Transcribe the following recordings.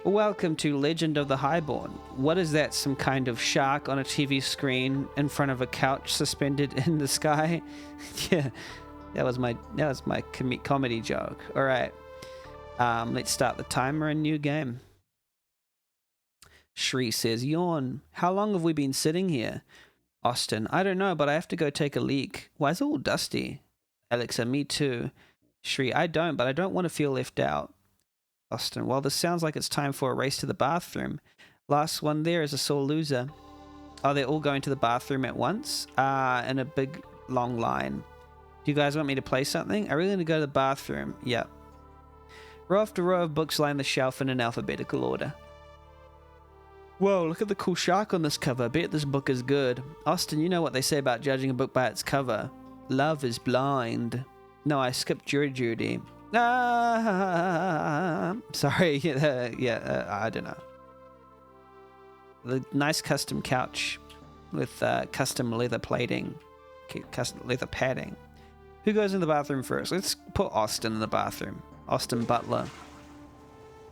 Welcome to Legend of the Highborn. What is that? Some kind of shark on a TV screen in front of a couch suspended in the sky? Yeah, that was my comedy joke. All right, let's start the timer and new game. Shri says, yawn. How long have we been sitting here? Austin, I don't know, but I have to go take a leak. Why is it all dusty? Alexa, me too. Shri, I don't, but I don't want to feel left out. Austin, well, this sounds like it's time for a race to the bathroom. Last one there is a sore loser. Oh, they're all going to the bathroom at once? In a big, long line. Do you guys want me to play something? I really need to go to the bathroom. Yep. Row after row of books line the shelf in an alphabetical order. Whoa, look at the cool shark on this cover. I bet this book is good. Austin, you know what they say about judging a book by its cover. Love is blind. No, I skipped Judy. Sorry. I don't know. The nice custom couch with custom leather plating, custom leather padding. Who goes in the bathroom first? Let's put Austin in the bathroom. Austin Butler.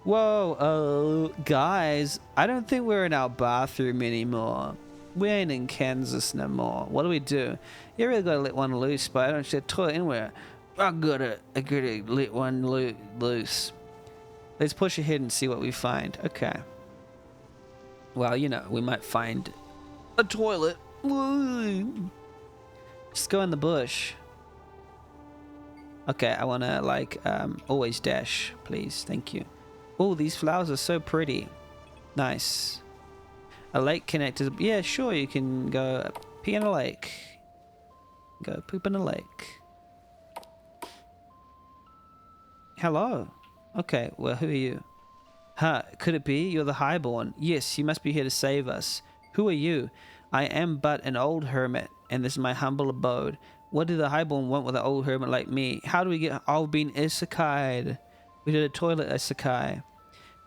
Whoa, guys, I don't think we're in our bathroom anymore. We ain't in Kansas no more. What do? You really gotta let one loose, but I don't see a toilet anywhere. I gotta let one loose. Let's push ahead and see what we find. Okay. Well, you know, we might find a toilet. Just go in the bush. Okay, I wanna always dash, please. Thank you. Oh, these flowers are so pretty. Nice. A lake connected. Yeah, sure, you can go pee in a lake. Go poop in a lake. Hello. Okay, well, who are you? Huh, could it be? You're the Highborn. Yes, you must be here to save us. Who are you? I am but an old hermit, and this is my humble abode. What do the Highborn want with an old hermit like me? How do we get all been isekai'd? We did a toilet isekai.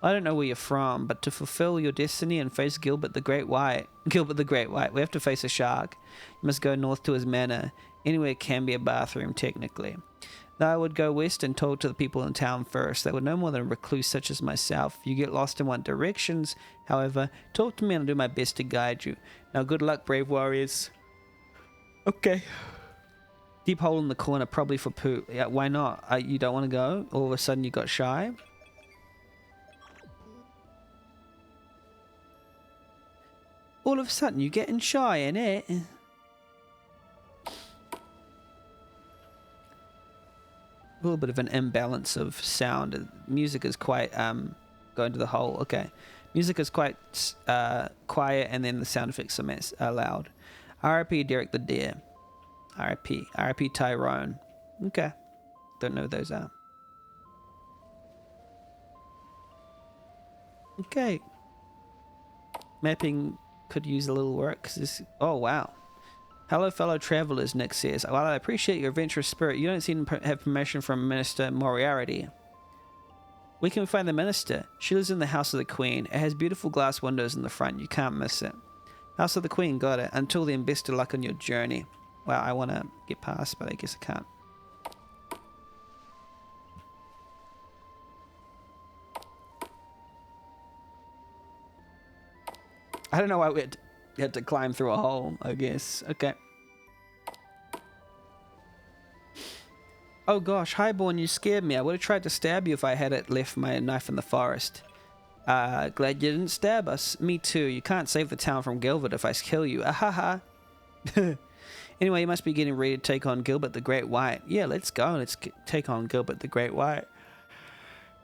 I don't know where you're from, but to fulfill your destiny and face Gilbert the Great White, we have to face a shark. You must go north to his manor. Anywhere can be a bathroom, technically. Though I would go west and talk to the people in town first. They were no more than a recluse such as myself. You get lost and want directions, however, talk to me and I'll do my best to guide you. Now good luck, brave warriors. Okay. Deep hole in the corner, probably for poo. Yeah, why not? You don't want to go? All of a sudden you got shy? All of a sudden you're getting shy, innit? A little bit of an imbalance of sound. Music is quite going to the hole. Okay. Music is quite quiet, and then the sound effects are loud. R.I.P. Derek the Deer. R.I.P. R.I.P. Tyrone. Okay. Don't know who those are. Okay. Mapping could use a little work. Oh, wow. Hello, fellow travelers, Nick says. While I appreciate your adventurous spirit, you don't seem to have permission from Minister Moriarty. Where can we find the minister? She lives in the House of the Queen. It has beautiful glass windows in the front. You can't miss it. House of the Queen, got it. Until then, best of luck on your journey. Well, I want to get past, but I guess I can't. I don't know why we had to climb through a hole, I guess. Okay. Oh gosh, Highborn, you scared me. I would have tried to stab you if I had left my knife in the forest. Glad you didn't stab us. Me too. You can't save the town from Gilbert if I kill you. Ahaha. Anyway, you must be getting ready to take on Gilbert the Great White. Yeah, let's go. Let's take on Gilbert the Great White.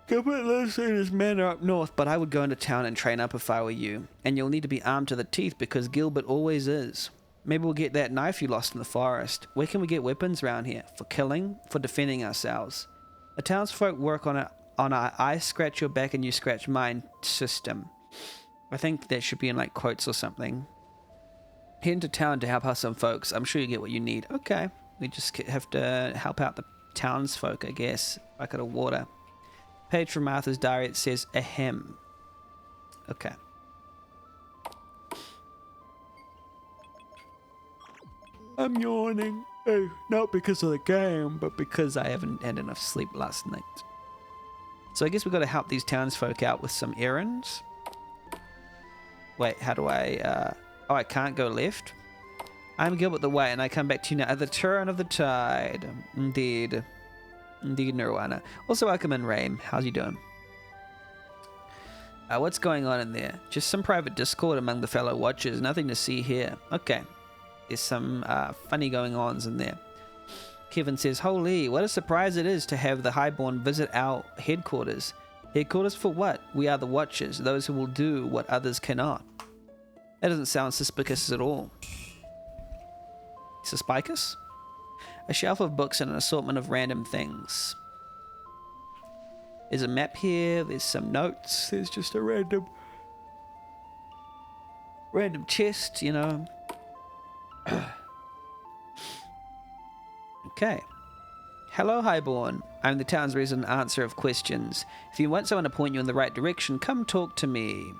Gilbert lives in his manor up north, but I would go into town and train up if I were you. And you'll need to be armed to the teeth because Gilbert always is. Maybe we'll get that knife you lost in the forest. Where can we get weapons around here? For killing? For defending ourselves? The townsfolk work on our I scratch your back and you scratch mine system. I think that should be in like quotes or something. Head into town to help out some folks. I'm sure you get what you need. Okay. We just have to help out the townsfolk, I guess. Bucket of water. Page from Martha's diary, it says ahem. Okay. I'm yawning. Oh, not because of the game, but because I haven't had enough sleep last night. So I guess we've got to help these townsfolk out with some errands. Wait, how do I... oh, I can't go left? I'm Gilbert the White, and I come back to you now at the turn of the tide. Indeed. Indeed, Nirwana. Also, welcome in, Raim. How's you doing? What's going on in there? Just some private discord among the fellow watchers. Nothing to see here. Okay. There's some funny going-ons in there. Kevin says, holy, what a surprise it is to have the Highborn visit our headquarters. Headquarters for what? We are the Watchers, those who will do what others cannot. That doesn't sound suspicious at all. Suspicious? A shelf of books and an assortment of random things. There's a map here, there's some notes, there's just a random chest, you know. Okay. Hello, Highborn. I'm the town's resident answer of questions. If you want someone to point you in the right direction, come talk to me.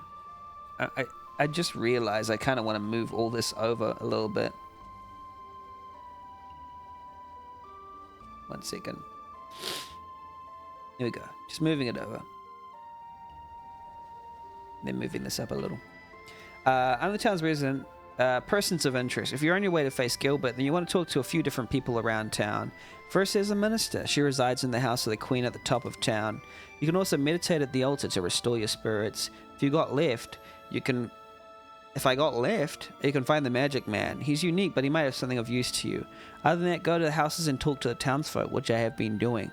I just realized I kind of want to move all this over a little bit. 1 second. Here we go. Just moving it over. Then moving this up a little. I'm the town's resident. Persons of interest. If you're on your way to face Gilbert, then you want to talk to a few different people around town. First, there's a minister. She resides in the house of the queen at the top of town. You can also meditate at the altar to restore your spirits. If you got left, you can... If I got left, you can find the magic man. He's unique, but he might have something of use to you. Other than that, go to the houses and talk to the townsfolk, which I have been doing.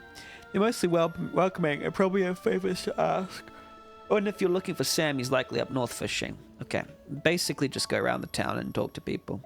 They're mostly welcoming and probably have favors to ask. Oh, and if you're looking for Sam, he's likely up north fishing. Okay, basically just go around the town and talk to people.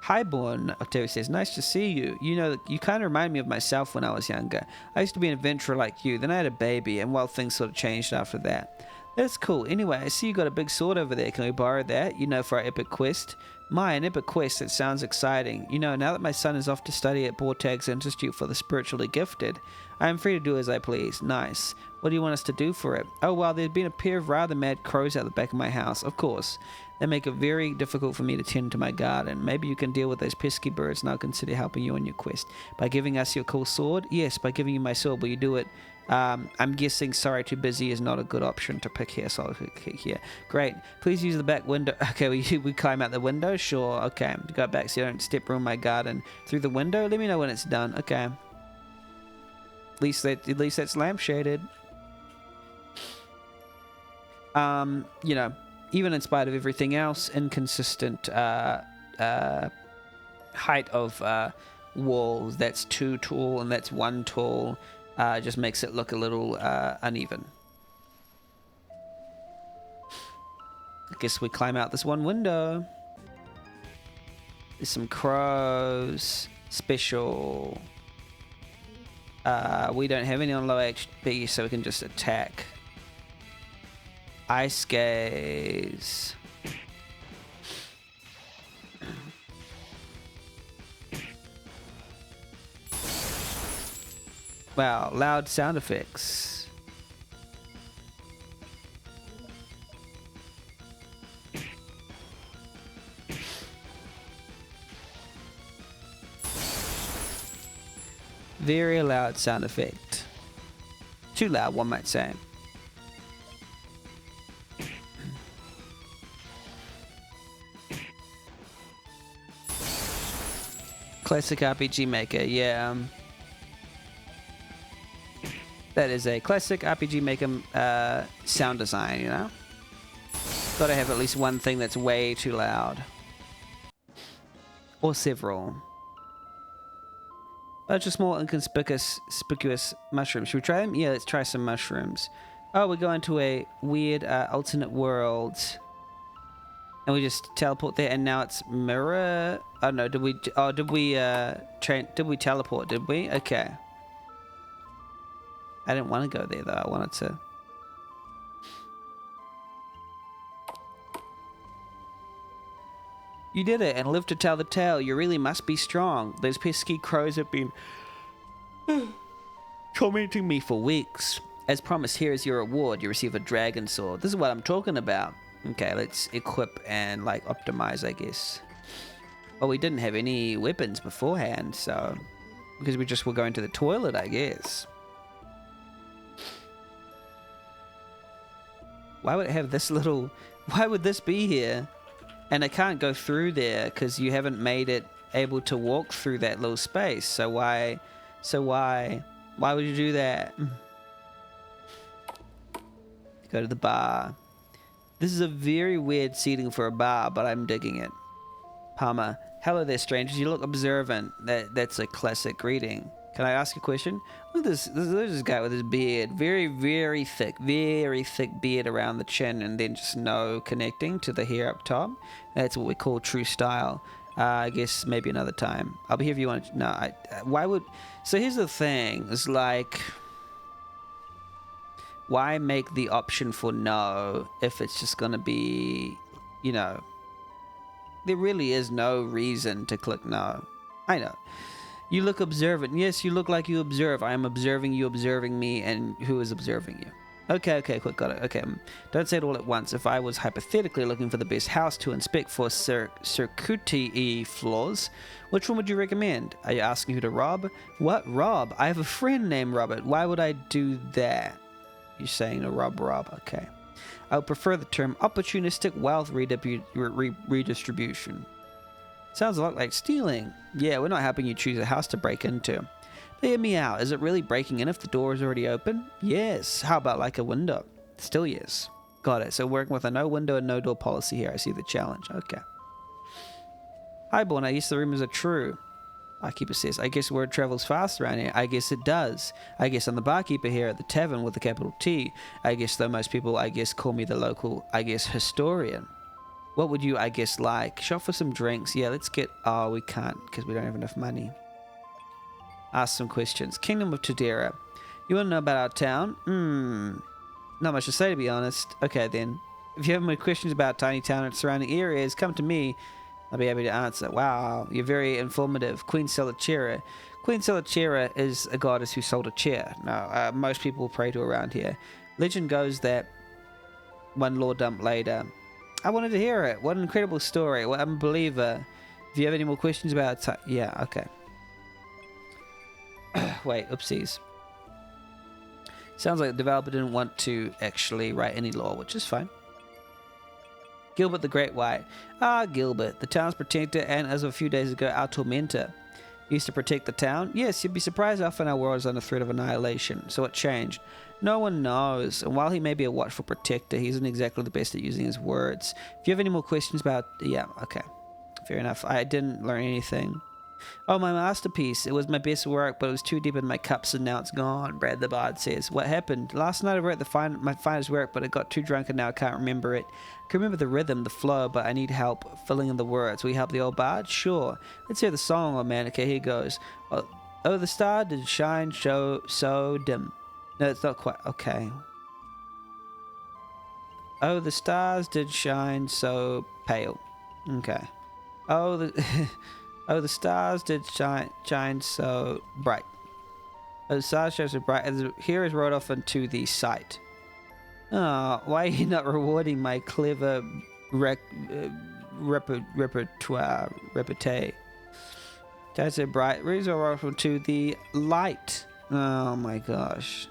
Highborn, Octavia says, nice to see you. You know, you kind of remind me of myself when I was younger. I used to be an adventurer like you, then I had a baby, and well, things sort of changed after that. That's cool. Anyway, I see you got a big sword over there. Can we borrow that? You know, for our epic quest? An epic quest, that sounds exciting. You know, now that my son is off to study at Bortag's Institute for the Spiritually Gifted, I am free to do as I please. Nice. What do you want us to do for it? Oh, well, there's been a pair of rather mad crows out the back of my house. Of course. They make it very difficult for me to tend to my garden. Maybe you can deal with those pesky birds and I'll consider helping you on your quest. By giving us your cool sword? Yes, by giving you my sword. Will you do it? I'm guessing sorry, too busy is not a good option to pick here, so I'll click here. Great. Please use the back window. Okay, we climb out the window? Sure. Okay. Go back so you don't step ruin my garden. Through the window? Let me know when it's done. Okay. At least that's lampshaded. You know, even in spite of everything else, inconsistent height of walls. That's too tall and that's one tall. Just makes it look a little uneven. I guess we climb out this one window. There's some crows. Special. We don't have any on low HP, so we can just attack. Ice gaze. Wow, loud sound effects. Very loud sound effect. Too loud, one might say. Classic RPG Maker, yeah. That is a classic RPG Maker sound design, you know? Gotta have at least one thing that's way too loud. Or several. But just more inconspicuous mushrooms. Should we try them? Yeah, let's try some mushrooms. Oh, we're going to a weird alternate world. And we just teleport there, and now it's mirror. Oh no, did we teleport, did we? Okay. I didn't want to go there though, I wanted to. You did it and lived to tell the tale. You really must be strong. Those pesky crows have been tormenting me for weeks. As promised, here is your reward. You receive a dragon sword. This is what I'm talking about. Okay, let's equip and like optimize, I guess. Well, we didn't have any weapons beforehand, so... Because we just were going to the toilet, I guess. Why would it have this little... Why would this be here? And I can't go through there because you haven't made it able to walk through that little space. So why... Why would you do that? Go to the bar. This is a very weird seating for a bar, but I'm digging it. Palmer. Hello there, strangers. You look observant. That's a classic greeting. Can I ask a question? Look at this guy with his beard. Very, very thick beard around the chin, and then just no connecting to the hair up top. That's what we call true style. I guess maybe another time. I'll be here if you want to... No, why would... So here's the thing. It's like... Why make the option for no if it's just going to be, you know... There really is no reason to click no. I know. You look observant. Yes, you look like you observe. I am observing you, observing me, and who is observing you? Okay, quick, got it. Okay, don't say it all at once. If I was hypothetically looking for the best house to inspect for circuity flaws, which one would you recommend? Are you asking who to rob? What, rob? I have a friend named Robert. Why would I do that? You're saying to rob, okay. I would prefer the term opportunistic wealth redistribution. Sounds a lot like stealing. Yeah, we're not helping you choose a house to break into. But hear me out. Is it really breaking in if the door is already open? Yes. How about like a window? Still yes. Got it. So working with a no window and no door policy here. I see the challenge. Okay. Highborn, I guess the rumors are true. Barkeeper says, I guess word travels fast around here. I guess it does. I guess I'm the barkeeper here at the tavern with the capital T. I guess though most people, I guess, call me the local, I guess, historian. What would you, I guess, like? Shop for some drinks. Yeah, let's get... Oh, we can't because we don't have enough money. Ask some questions. Kingdom of Tadera. You want to know about our town? Not much to say, to be honest. Okay, then. If you have more questions about Tiny Town and surrounding areas, come to me. I'll be happy to answer. Wow, you're very informative. Queen Selachera. Queen Selachera is a goddess who sold a chair. No, most people pray to around here. Legend goes that one lore dump later. I wanted to hear it. What an incredible story. What I'm a believer. If you have any more questions about it, yeah, okay. Wait, oopsies. Sounds like the developer didn't want to actually write any lore, which is fine. Gilbert the Great White. Ah, Gilbert, the town's protector and, as of a few days ago, our tormentor. Used to protect the town? Yes, you'd be surprised how often our world is under threat of annihilation. So what changed? No one knows, and while he may be a watchful protector, he isn't exactly the best at using his words. If you have any more questions about... Yeah, okay. Fair enough. I didn't learn anything. Oh, my masterpiece. It was my best work, but it was too deep in my cups and now it's gone, Brad the Bard says. What happened? Last night I wrote my finest work, but I got too drunk and now I can't remember it. I can remember the rhythm, the flow, but I need help filling in the words. Will you help the old bard? Sure. Let's hear the song, old man. Okay, here goes. Oh, the star did shine so dim. No, it's not quite. Okay. Oh, the stars did shine so pale. Okay. Oh, the stars did shine so bright. Oh, the stars shine so bright. And the heroes rode off into the sight. Oh, why are you not rewarding my clever repertoire? Shine so bright. Heroes rode off into the light. Oh my gosh.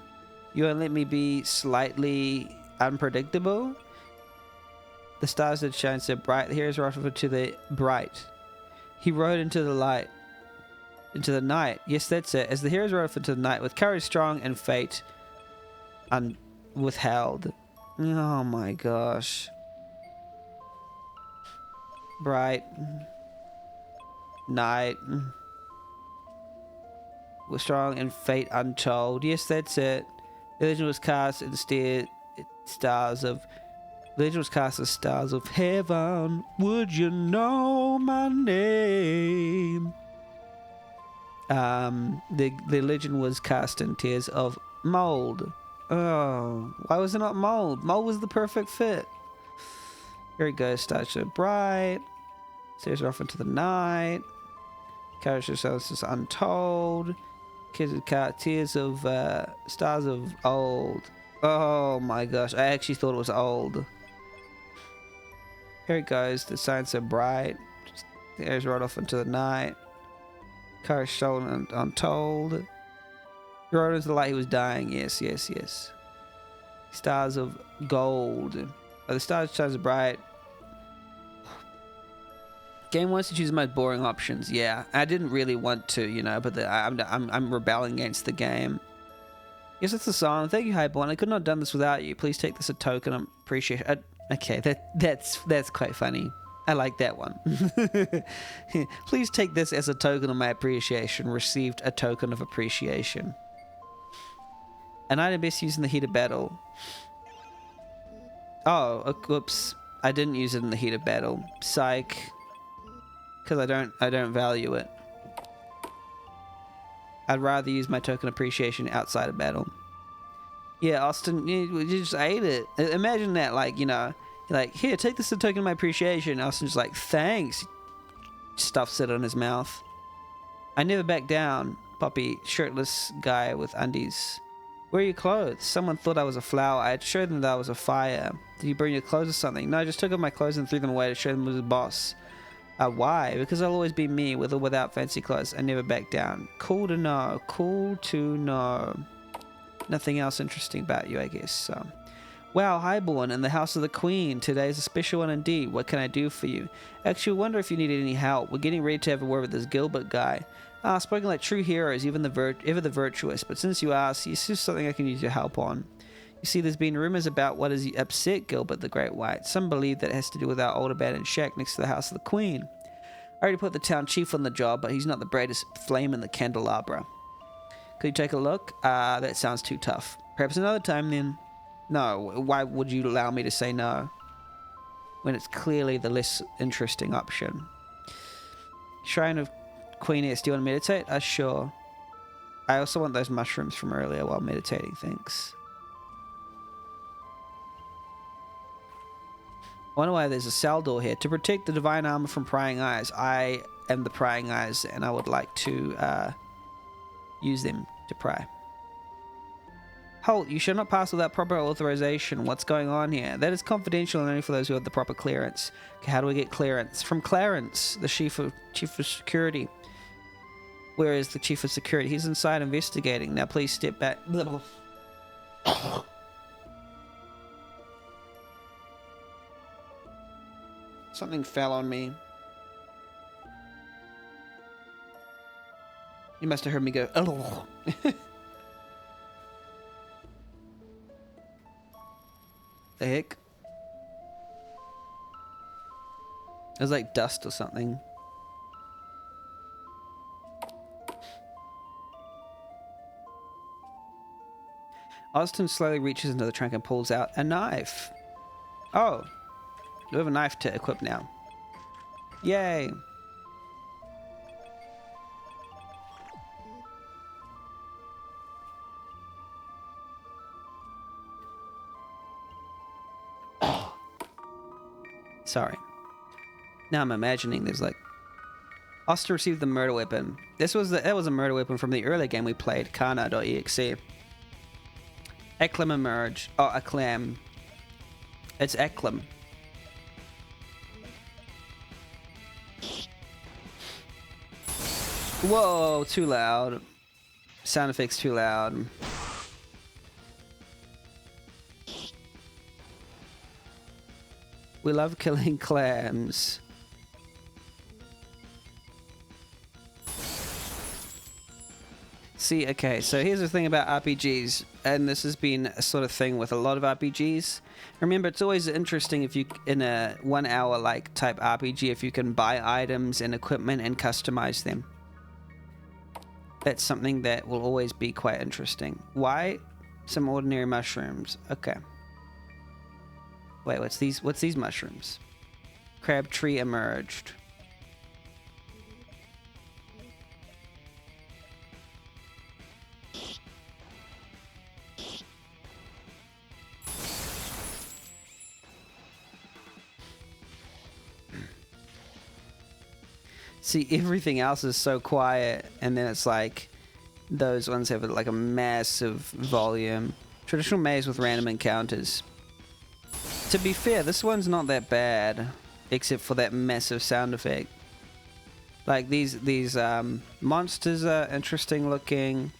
You won't let me be slightly unpredictable? The stars did shine so bright. The heroes rode off into the bright. He rode into the light, into the night. Yes, that's it. As the heroes rode off into the night, with courage strong and fate withheld. Oh my gosh. Bright. Night. Was strong and fate untold. Yes, that's it. The legend was cast in stars of... Legend was cast as stars of heaven. Would you know my name? The legend was cast in tears of mold. Oh, why was it not mold? Mold was the perfect fit. Here it goes. Stars so bright. Stairs off into the night. Courage yourselves is untold. Tears of stars of old. Oh my gosh, I actually thought it was old. Here it goes. The signs so bright. Airs right off into the night. Car is stolen and untold. Rode into the light, he was dying. Yes, yes, yes. Stars of gold. Oh, the stars shines bright. Game wants to choose the most boring options. Yeah, I didn't really want to, you know, but I'm rebelling against the game. Yes, it's the song. Thank you, Highborn. I could not have done this without you. Please take this as a token of appreciation. Okay, that's quite funny. I like that one. Please take this as a token of my appreciation. Received a token of appreciation. An item best used in the heat of battle. Oh, whoops. I didn't use it in the heat of battle. Psych. Because I don't value it. I'd rather use my token appreciation outside of battle. Yeah, Austin, you just ate it. Imagine that, like, you know, like, here, take this as a token of my appreciation. Austin's like, thanks. Stuffs it on his mouth. I never back down. Puppy, shirtless guy with undies. Where are your clothes? Someone thought I was a flower. I had showed them that I was a fire. Did you bring your clothes or something? No, I just took off my clothes and threw them away to show them I was a boss. Why? Because I'll always be me, with or without fancy clothes. I never back down. Cool to know. Cool to know. Nothing else interesting about you, I guess. So. Wow, Highborn in the House of the Queen. Today is a special one indeed. What can I do for you? Actually, I wonder if you needed any help. We're getting ready to have a word with this Gilbert guy. Spoken like true heroes, even ever the virtuous. But since you asked, this is something I can use your help on. You see, there's been rumors about what has upset Gilbert the Great White. Some believe that it has to do with our old abandoned shack next to the House of the Queen. I already put the town chief on the job, but he's not the brightest flame in the candelabra. Could you take a look? That sounds too tough. Perhaps another time then. No, why would you allow me to say no? When it's clearly the less interesting option. Shrine of Queeness, do you want to meditate? Sure. I also want those mushrooms from earlier while meditating, thanks. I wonder why there's a cell door here. To protect the divine armor from prying eyes. I am the prying eyes, and I would like to use them to pry. Halt, you should not pass without proper authorization. What's going on here? That is confidential and only for those who have the proper clearance. Okay, how do we get clearance? From Clarence, the chief of security. Where is the chief of security? He's inside investigating. Now please step back. Something fell on me. You must have heard me go, oh. The heck? It was like dust or something. Austin slowly reaches into the trunk and pulls out a knife. Oh. We have a knife to equip now. Yay. Sorry. Now I'm imagining there's like... Austin received the murder weapon. That was a murder weapon from the earlier game we played, Kana.exe. Eklam emerged. Oh, Eklam. It's Eklam. Whoa, too loud. Sound effects too loud. We love killing clams. See, okay, so here's the thing about RPGs, and this has been a sort of thing with a lot of RPGs. Remember, it's always interesting if you, in a 1 hour like type RPG, if you can buy items and equipment and customize them. That's something that will always be quite interesting. Why? Some ordinary mushrooms. Okay. Wait, what's these mushrooms? Crab tree emerged. See, everything else is so quiet, and then it's like those ones have like a massive volume. Traditional maze with random encounters. To be fair, this one's not that bad, except for that massive sound effect. Like these monsters are interesting looking,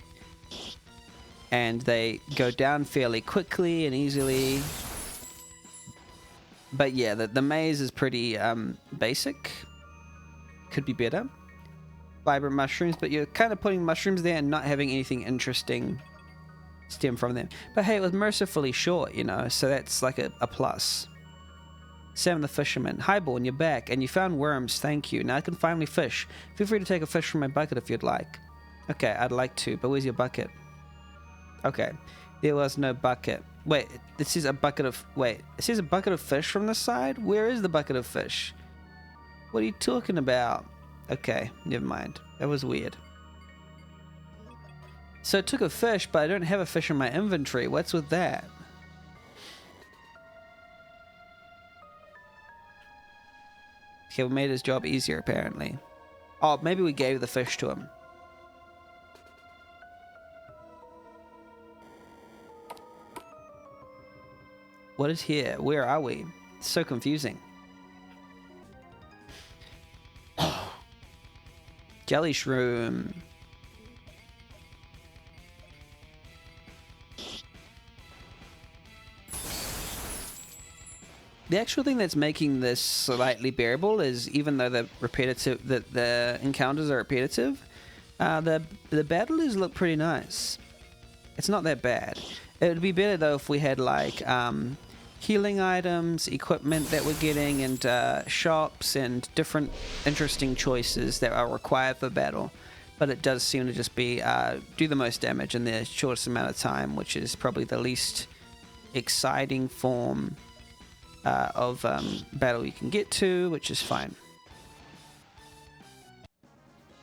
and they go down fairly quickly and easily. But yeah, the maze is pretty basic. Could be better. Vibrant mushrooms, but you're kind of putting mushrooms there and not having anything interesting stem from them. But hey, it was mercifully short, you know, so that's like a plus. Sam the fisherman. Highborn, you're back, and you found worms. Thank you. Now I can finally fish. Feel free to take a fish from my bucket if you'd like. Okay, I'd like to, but where's your bucket? Okay, there was no bucket. Wait, this is a bucket of... Wait, it says a bucket of fish from the side? Where is the bucket of fish? What are you talking about? Okay, never mind. That was weird. So it took a fish, but I don't have a fish in my inventory. What's with that? Okay, we made his job easier, apparently. Oh, maybe we gave the fish to him. What is here? Where are we? It's so confusing. Jelly shroom. The actual thing that's making this slightly bearable is, even though the encounters are repetitive, the battlers look pretty nice. It's not that bad. It would be better though if we had like healing items, equipment that we're getting, and shops and different interesting choices that are required for battle. But it does seem to just be do the most damage in the shortest amount of time, which is probably the least exciting form of battle you can get to, which is fine.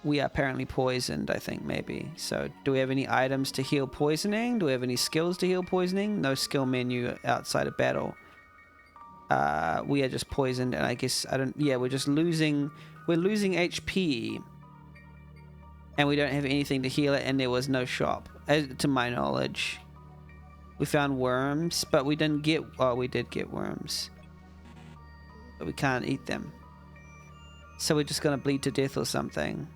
We are apparently poisoned, I think, maybe. So do we have any items to heal poisoning? Do we have any skills to heal poisoning? No skill menu outside of battle. We are just poisoned, and I guess we're just losing. We're losing HP, and we don't have anything to heal it, and there was no shop, to my knowledge. We found worms, but we didn't get... Oh, we did get worms. But we can't eat them. So we're just going to bleed to death or something.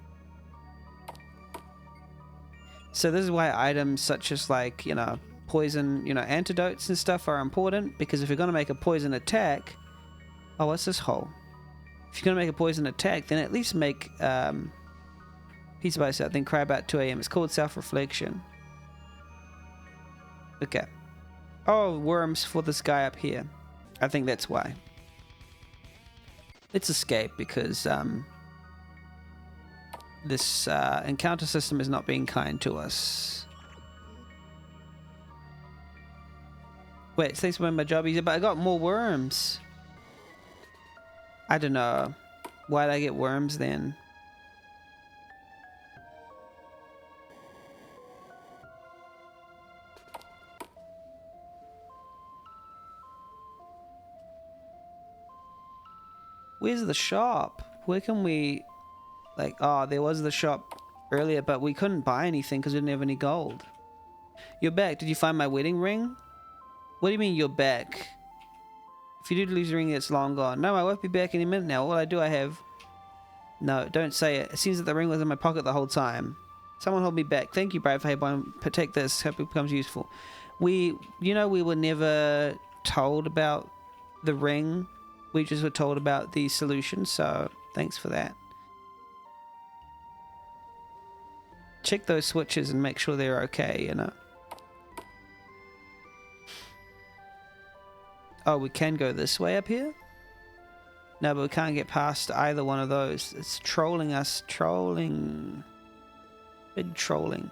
So this is why items such as, like, you know, poison, you know, antidotes and stuff are important. Because if you're going to make a poison attack... Oh, what's this hole? If you're going to make a poison attack, then at least make... Pizza by yourself, then cry about 2 a.m. It's called self-reflection. Okay. Oh, worms for this guy up here. I think that's why. Let's escape because this encounter system is not being kind to us. Wait, thanks for making my job easier, but I got more worms. I don't know. Why'd I get worms then? Where's the shop? Where can we... Like, oh, there was the shop earlier, but we couldn't buy anything because we didn't have any gold. You're back. Did you find my wedding ring? What do you mean you're back? If you did lose the ring, it's long gone. No, I won't be back any minute now. What I have... No, don't say it. It seems that the ring was in my pocket the whole time. Someone hold me back. Thank you, Brave Highborn. Take this. Hope it becomes useful. We were never told about the ring. We just were told about the solution, so thanks for that. Check those switches and make sure they're okay, you know. Oh, we can go this way up here? No, but we can't get past either one of those. It's trolling us. Trolling. Big trolling.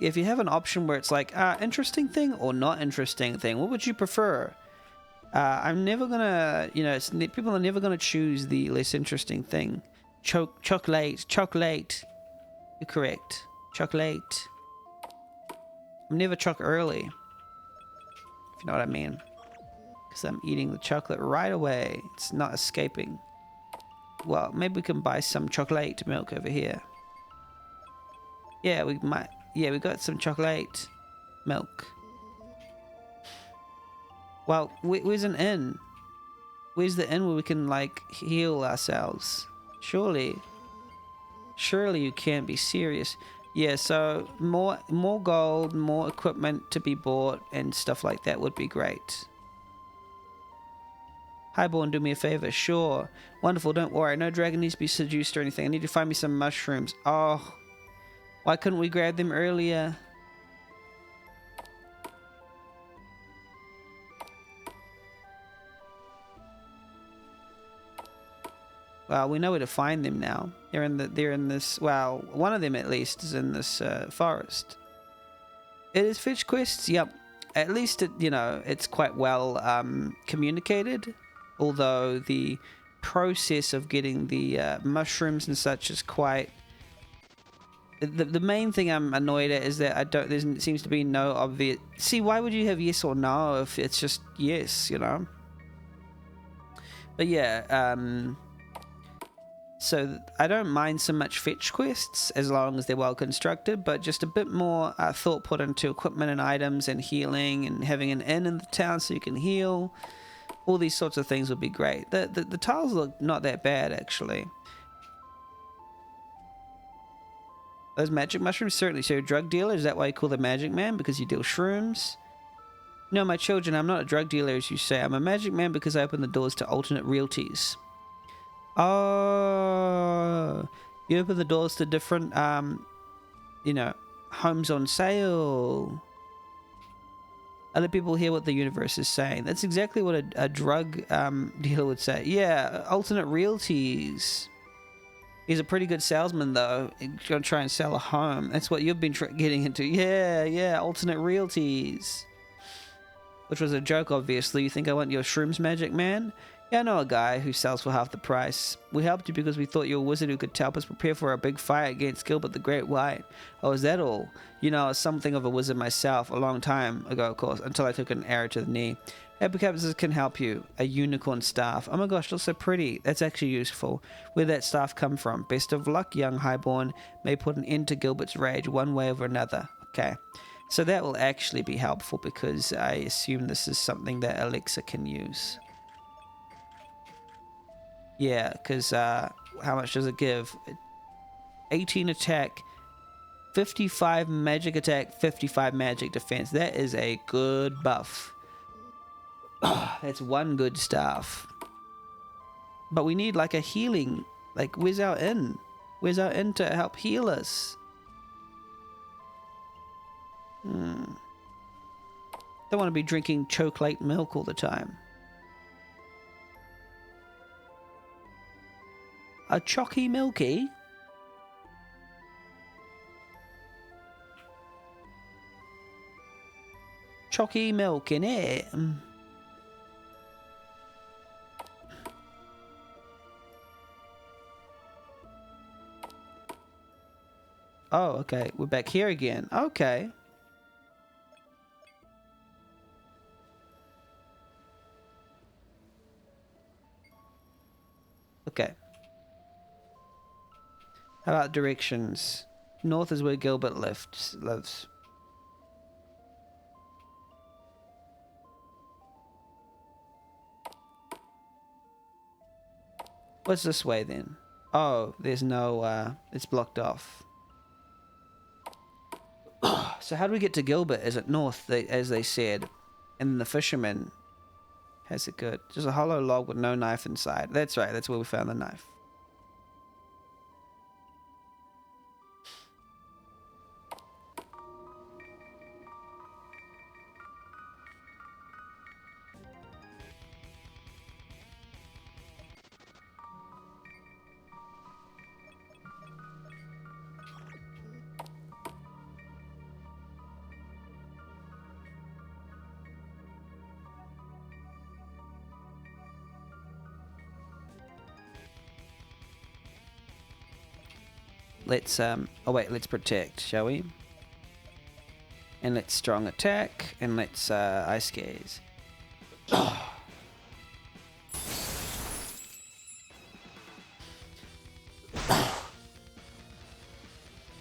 If you have an option where it's like, interesting thing or not interesting thing, what would you prefer? I'm never gonna, you know, people are never gonna choose the less interesting thing. Chocolate. You're correct. Chocolate. I'm never choc early. If you know what I mean. Because I'm eating the chocolate right away. It's not escaping. Well, maybe we can buy some chocolate milk over here. Yeah, we might. Yeah, we got some chocolate milk. Well, where's an inn? Where's the inn where we can, like, heal ourselves? Surely you can't be serious. Yeah, so more gold, more equipment to be bought and stuff like that would be great. Highborn, do me a favor. Sure. Wonderful, don't worry. No dragon needs to be seduced or anything. I need to find me some mushrooms. Oh, why couldn't we grab them earlier? Well, we know where to find them now. They're in this, well, one of them at least is in this forest. It is fetch quests, yep. At least it's quite well communicated. Although the process of getting the mushrooms and such is quite. The main thing I'm annoyed at is that there seems to be no obvious. See, why would you have yes or no if it's just yes, But yeah, so I don't mind so much fetch quests as long as they're well constructed, but just a bit more thought put into equipment and items and healing and having an inn in the town so you can heal. All these sorts of things would be great. The tiles look not that bad, actually. Those magic mushrooms, certainly. So you're a drug dealer? Is that why you call the magic man? Because you deal shrooms? No, my children, I'm not a drug dealer, as you say. I'm a magic man because I open the doors to alternate realties. Oh, you open the doors to different, homes on sale. I let people hear what the universe is saying. That's exactly what a drug dealer would say. Yeah, alternate realties. He's a pretty good salesman, though. He's going to try and sell a home. That's what you've been getting into. Yeah, alternate realties. Which was a joke, obviously. You think I want your shrooms, magic man? Yeah, I know a guy who sells for half the price. We helped you because we thought you were a wizard who could help us prepare for a big fight against Gilbert the Great White. Oh, is that all? I was something of a wizard myself, a long time ago, of course, until I took an arrow to the knee. Happy Captains can help you. A unicorn staff. Oh my gosh, looks so pretty. That's actually useful. Where'd that staff come from? Best of luck, young Highborn. May put an end to Gilbert's rage one way or another. Okay. So that will actually be helpful because I assume this is something that Alexa can use. Yeah, because how much does it give? 18 attack, 55 magic attack, 55 magic defense. That is a good buff. That's one good staff. But we need like a healing. Like, where's our inn? Where's our inn to help heal us? Don't want to be drinking chocolate milk all the time. A chocky milky? Chocky milk in it. Oh, okay. We're back here again. Okay. Okay. How about directions? North is where Gilbert lives. What's this way then? Oh, there's no, it's blocked off. So how do we get to Gilbert? Is it north, as they said? And the fisherman has it good. Just a hollow log with no knife inside. That's right, that's where we found the knife. Let's let's protect, shall we? And let's strong attack, and let's ice gaze.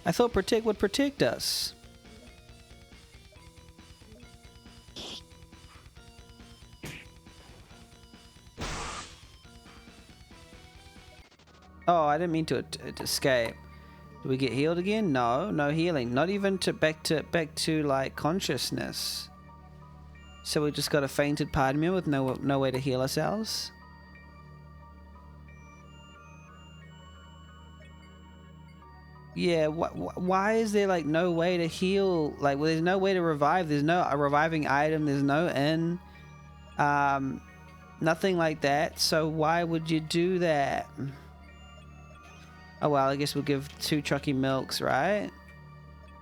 I thought protect would protect us. I didn't mean to escape. Do we get healed again? No, no healing. Not even back to like consciousness. So we just got a fainted party member with no way to heal ourselves. Yeah, why is there like no way to heal? Like, well, there's no way to revive. There's no a reviving item. There's no inn. Nothing like that. So why would you do that? Oh well, I guess we'll give 2 Chucky milks, right?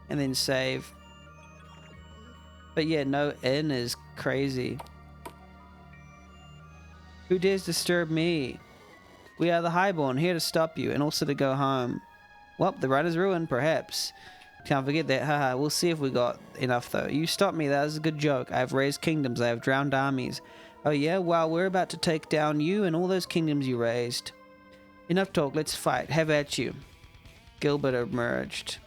And then save. But yeah, no inn is crazy. Who dares disturb me? We are the Highborn, here to stop you and also to go home. Well, the run is ruined, perhaps. Can't forget that. Haha, we'll see if we got enough though. You stopped me, that was a good joke. I have raised kingdoms, I have drowned armies. Oh yeah? Well, we're about to take down you and all those kingdoms you raised. Enough talk, let's fight. Have at you. Gilbert emerged.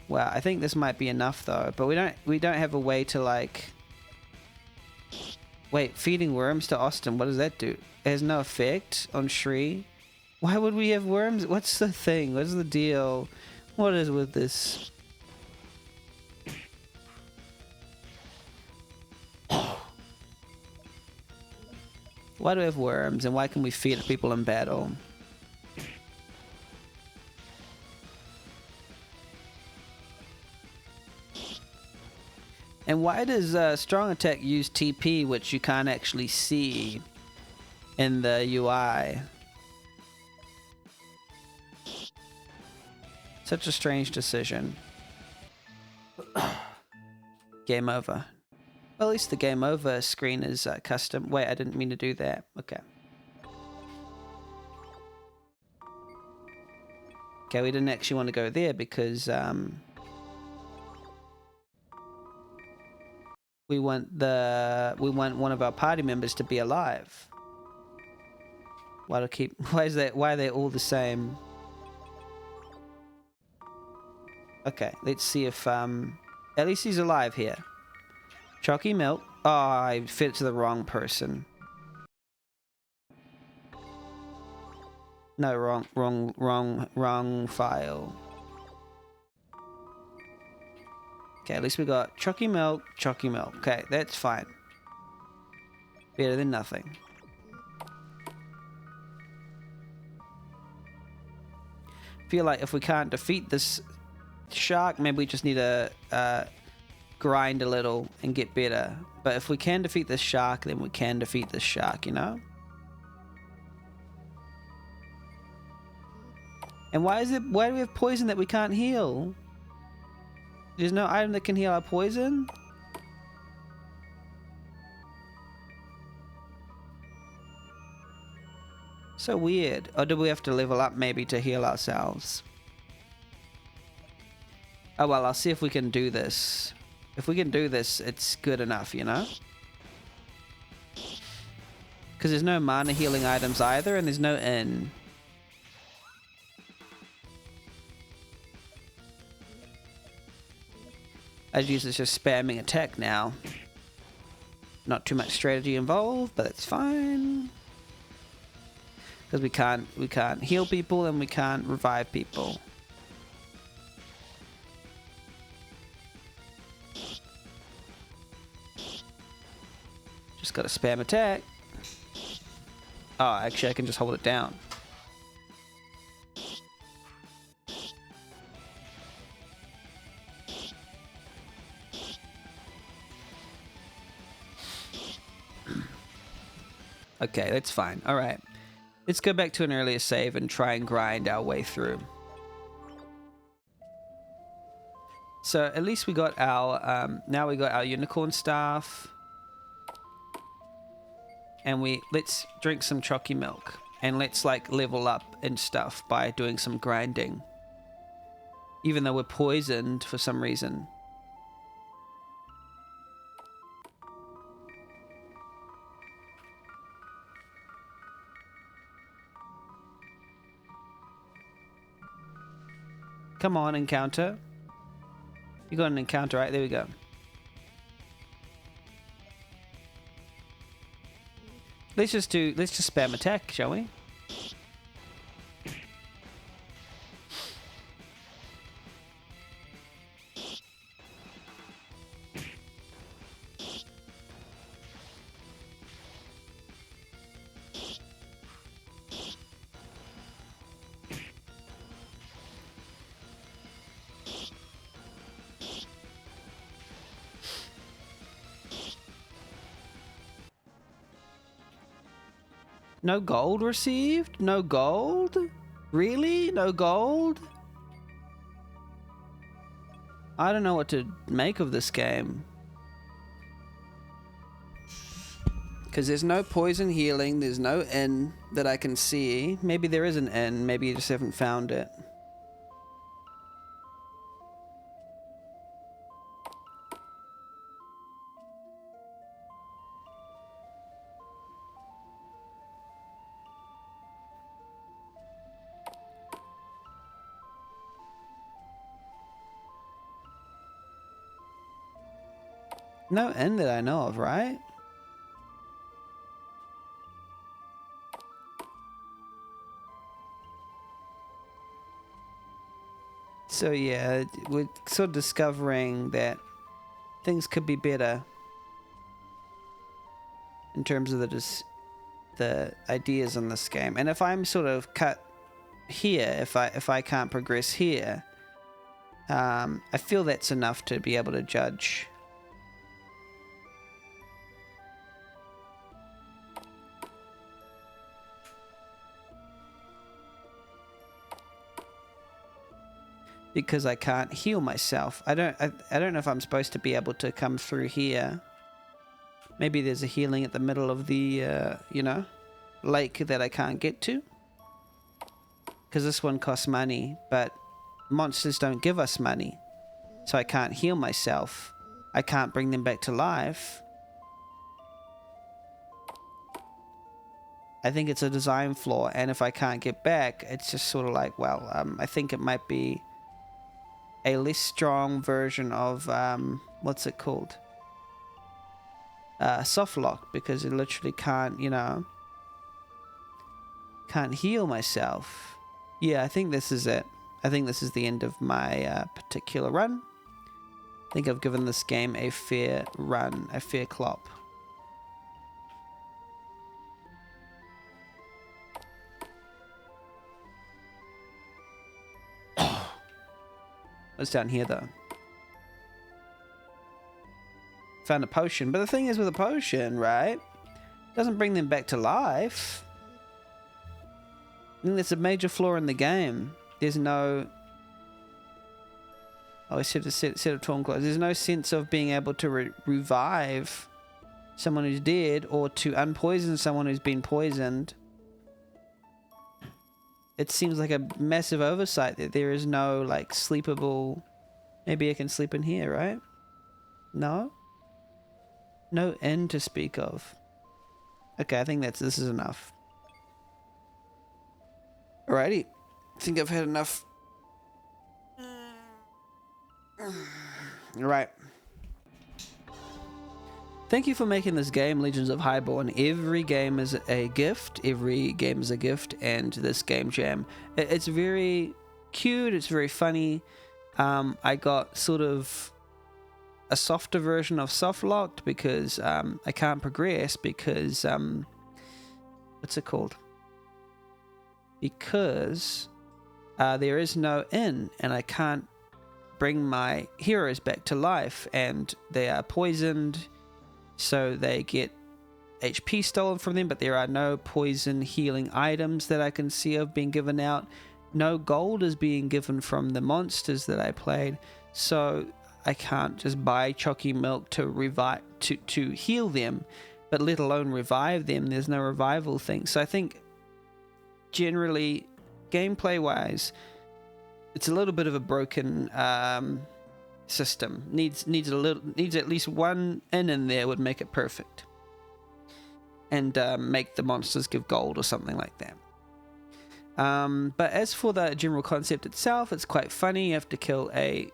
Wow, I think this might be enough though, but we don't have a way to like... Wait, feeding worms to Austin, what does that do? It has no effect on Shri. Why would we have worms? What's the thing? What's the deal? What is with this? Why do we have worms and why can we feed people in battle? And why does Strong Attack use TP, which you can't actually see in the UI? Such a strange decision. Game over. Well, at least the game over screen is custom. Wait, I didn't mean to do that. Okay. Okay, we didn't actually want to go there because we want one of our party members to be alive. Why are they all the same? Okay, let's see if at least he's alive here. Chalky milk. Oh, I fed it to the wrong person. No, wrong file. Okay, at least we got chalky milk. Okay, that's fine. Better than nothing. Feel like if we can't defeat this shark, maybe we just need to grind a little and get better. But if we can defeat this shark, then we can defeat this shark, you know? And why do we have poison that we can't heal? There's no item that can heal our poison? So weird. Or do we have to level up maybe to heal ourselves? Oh well, I'll see if we can do this. If we can do this, it's good enough, you know? Because there's no mana healing items either, and there's no inn. As usual, it's just spamming attack now. Not too much strategy involved, but it's fine. Because we can't heal people and we can't revive people. Just gotta spam attack. Oh, actually I can just hold it down. Okay, that's fine. Alright. Let's go back to an earlier save and try and grind our way through. So at least we got our now we got our unicorn staff. And let's drink some chalky milk. And let's like level up and stuff by doing some grinding. Even though we're poisoned for some reason. Come on, encounter. You got an encounter, right? There we go. Let's just spam attack, shall we? No gold received? No gold? Really? No gold? I don't know what to make of this game. Because there's no poison healing, there's no inn that I can see. Maybe there is an inn, maybe you just haven't found it. No inn that I know of, right? So yeah, we're sort of discovering that things could be better in terms of the ideas in this game. And if I'm sort of cut here, if I can't progress here, I feel that's enough to be able to judge. Because I can't heal myself. I don't know if I'm supposed to be able to come through here. Maybe there's a healing at the middle of the, you know, lake that I can't get to. Because this one costs money, but monsters don't give us money. So I can't heal myself. I can't bring them back to life. I think it's a design flaw, and if I can't get back, it's just sort of like, well, I think it might be a less strong version of, what's it called? Soft lock, because it literally can't, you know, can't heal myself. Yeah, I think this is it. I think this is the end of my particular run. I think I've given this game a fair run, a fair clop. What's down here though? Found a potion, but the thing is with a potion, right? Doesn't bring them back to life. I think that's a major flaw in the game. There's no... Oh, I said a set of torn clothes. There's no sense of being able to revive someone who's dead or to unpoison someone who's been poisoned. It seems like a massive oversight that there is no, like, sleepable... Maybe I can sleep in here, right? No? No inn to speak of. Okay, I think this is enough. Alrighty. I think I've had enough. Alright. Thank you for making this game, Legends of Highborn. Every game is a gift. Every game is a gift, and this game jam. It's very cute. It's very funny. I got sort of a softer version of soft locked because I can't progress because what's it called? Because there is no inn, and I can't bring my heroes back to life, and they are poisoned, so they get HP stolen from them, but there are no poison healing items that I can see of being given out. No gold is being given from the monsters that I played, so I can't just buy chalky milk to revive to heal them, but let alone revive them. There's no revival thing. So I think generally, gameplay wise, it's a little bit of a broken system. Needs at least one in there would make it perfect, and make the monsters give gold or something like that. But as for the general concept itself, it's quite funny. You have to kill a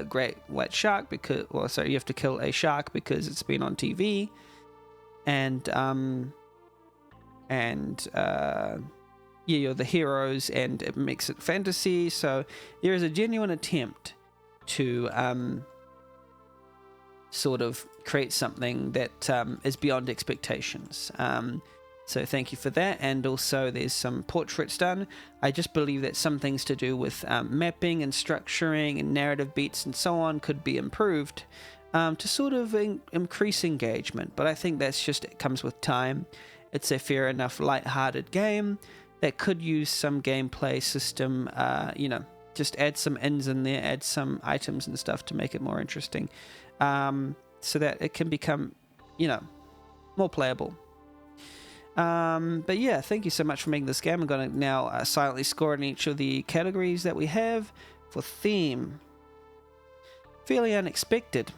great white shark because, well, sorry, you have to kill a shark because it's been on TV, and yeah, you're the heroes, and it makes it fantasy. So there is a genuine attempt to sort of create something that is beyond expectations. So thank you for that. And also there's some portraits done. I just believe that some things to do with mapping and structuring and narrative beats and so on could be improved to sort of increase engagement. But I think that's just, it comes with time. It's a fair enough light-hearted game that could use some gameplay system, just add some ins in there, add some items and stuff to make it more interesting, so that it can become, more playable. But yeah, thank you so much for making this game. I'm going to now silently score in each of the categories that we have. For theme, fairly unexpected.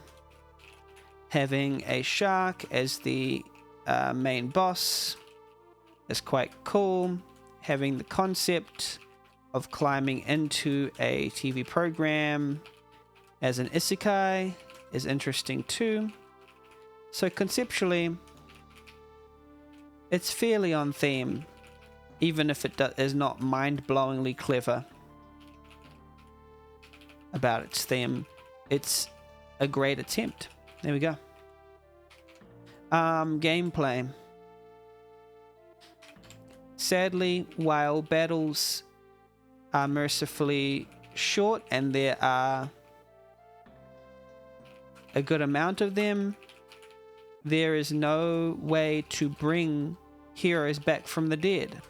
Having a shark as the main boss is quite cool. Having the concept of climbing into a TV program as an isekai is interesting too. So conceptually, it's fairly on theme, even if it is not mind-blowingly clever about its theme. It's a great attempt. There we go. Gameplay. Sadly, while battles are mercifully short and there are a good amount of them, there is no way to bring heroes back from the dead.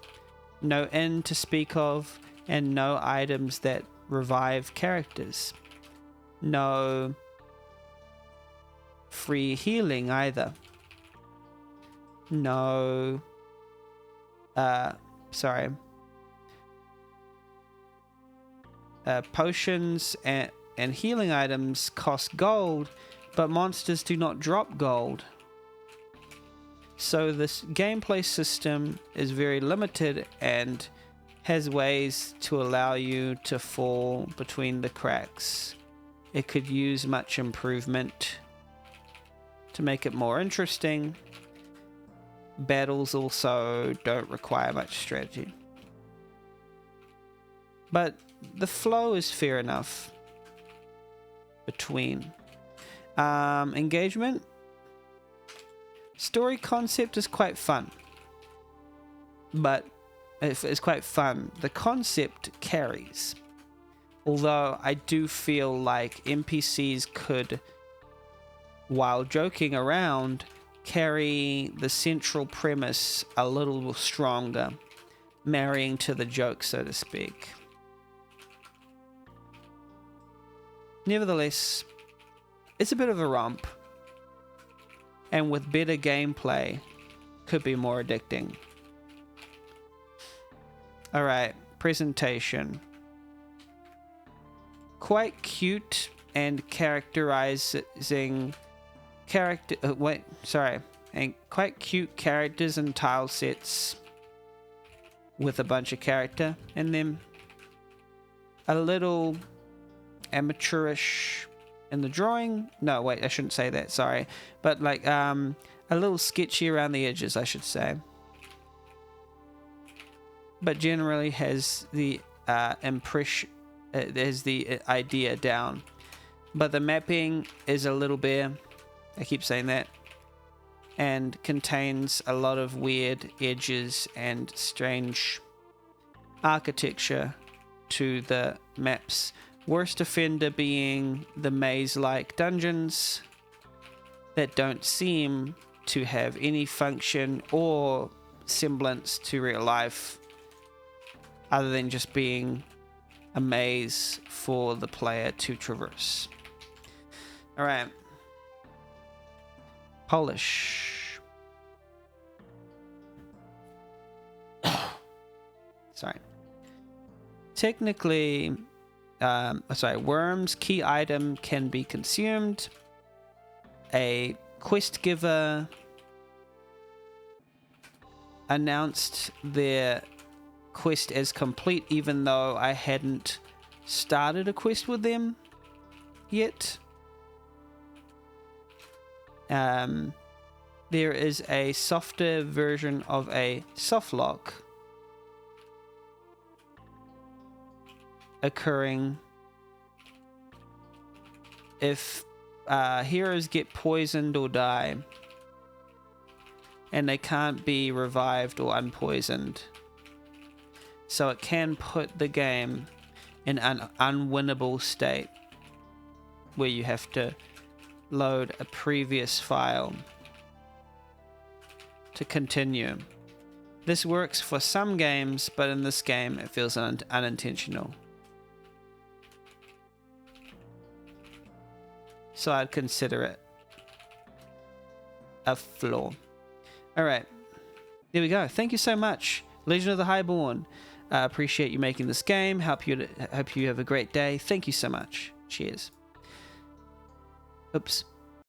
No inn to speak of, and no items that revive characters. No free healing either. No... potions and healing items cost gold, but monsters do not drop gold. So this gameplay system is very limited and has ways to allow you to fall between the cracks. It could use much improvement to make it more interesting. Battles also don't require much strategy. But the flow is fair enough between. Engagement. Story concept is quite fun. But it's quite fun. The concept carries. Although I do feel like NPCs could, while joking around, carry the central premise a little stronger, marrying to the joke, so to speak. Nevertheless, it's a bit of a romp, and with better gameplay, could be more addicting. Alright, presentation. Quite cute and characterizing and quite cute characters and tile sets with a bunch of character in them. A little amateurish in the drawing. No, wait, I shouldn't say that, sorry. But like a little sketchy around the edges, I should say. But generally has the there's the idea down. But the mapping is a little bare. I keep saying that. And contains a lot of weird edges and strange architecture to the maps. Worst offender being the maze-like dungeons that don't seem to have any function or semblance to real life other than just being a maze for the player to traverse. Alright. Polish. Sorry. Technically, worms, key item can be consumed. A quest giver announced their quest as complete even though I hadn't started a quest with them yet. There is a softer version of a softlock occurring if heroes get poisoned or die and they can't be revived or unpoisoned. So it can put the game in an unwinnable state where you have to load a previous file to continue. This works for some games, but in this game it feels unintentional. So I'd consider it a flaw. Alright. There we go. Thank you so much, Legend of the Highborn. Appreciate you making this game. Hope you have a great day. Thank you so much. Cheers. Oops.